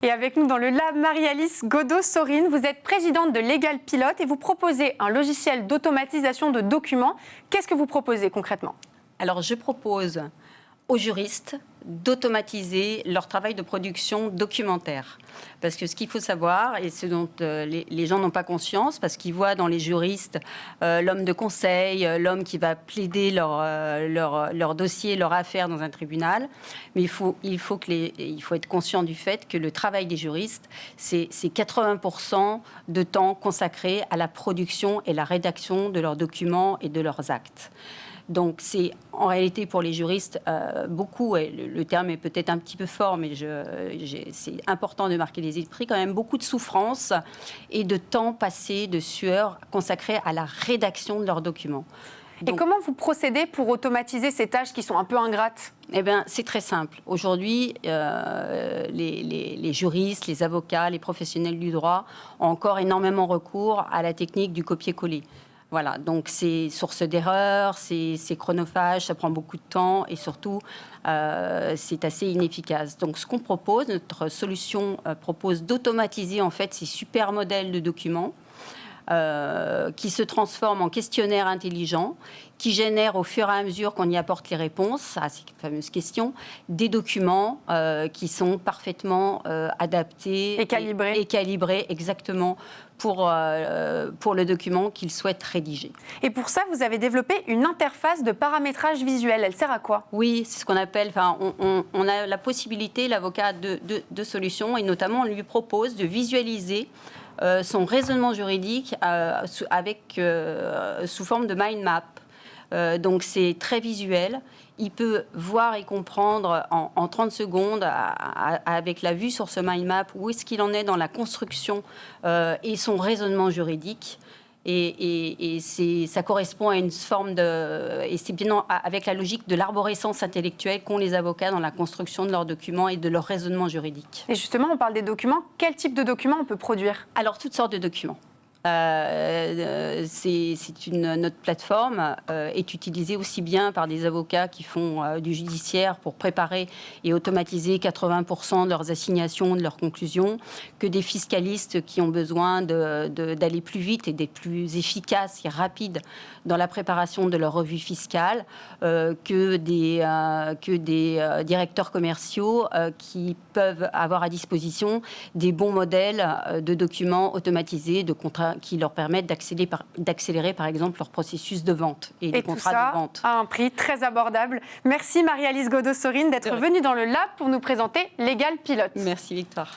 Et avec nous dans le lab, Marie-Alice Godot-Sorine, vous êtes présidente de Legal Pilote et vous proposez un logiciel d'automatisation de documents. Qu'est-ce que vous proposez concrètement ? Alors, je propose aux juristes d'automatiser leur travail de production documentaire. Parce que ce qu'il faut savoir, et ce dont les gens n'ont pas conscience, parce qu'ils voient dans les juristes l'homme de conseil, l'homme qui va plaider leur dossier, leur affaire dans un tribunal, mais il faut être conscient du fait que le travail des juristes, c'est 80% de temps consacré à la production et la rédaction de leurs documents et de leurs actes. Donc, c'est en réalité pour les juristes beaucoup, et le terme est peut-être un petit peu fort, mais c'est important de marquer les esprits, quand même beaucoup de souffrance et de temps passé, de sueur consacré à la rédaction de leurs documents. Et comment vous procédez pour automatiser ces tâches qui sont un peu ingrates ? Eh bien, c'est très simple. Aujourd'hui, les juristes, les avocats, les professionnels du droit ont encore énormément recours à la technique du copier-coller. Voilà, donc c'est source d'erreur, c'est chronophage, ça prend beaucoup de temps et surtout, c'est assez inefficace. Donc, ce qu'on propose, notre solution propose d'automatiser en fait ces super modèles de documents qui se transforment en questionnaires intelligents, qui génèrent au fur et à mesure qu'on y apporte les réponses à ces fameuses questions, des documents qui sont parfaitement adaptés et calibrés exactement pour le document qu'ils souhaitent rédiger. Et pour ça, vous avez développé une interface de paramétrage visuel. Elle sert à quoi ? Oui, c'est ce qu'on appelle, on a la possibilité, l'avocat, de solutions, et notamment on lui propose de visualiser son raisonnement juridique sous forme de mind map. Donc c'est très visuel. Il peut voir et comprendre en 30 secondes, avec la vue sur ce mind map, où est-ce qu'il en est dans la construction et son raisonnement juridique. Et ça correspond à une forme et c'est bien avec la logique de l'arborescence intellectuelle qu'ont les avocats dans la construction de leurs documents et de leur raisonnement juridique. Et justement, on parle des documents. Quel type de documents on peut produire ? Alors, toutes sortes de documents. Notre plateforme est utilisée aussi bien par des avocats qui font du judiciaire pour préparer et automatiser 80% de leurs assignations, de leurs conclusions, que des fiscalistes qui ont besoin d'aller plus vite et d'être plus efficaces et rapides dans la préparation de leur revue fiscale, que des directeurs commerciaux qui peuvent avoir à disposition des bons modèles de documents automatisés, de contrats qui leur permettent d'accélérer, par exemple, leur processus de vente et des contrats de vente. Et tout ça à un prix très abordable. Merci Marie-Alice Godot-Sorine d'être venue dans le lab pour nous présenter Legal Pilote. Merci Victoire.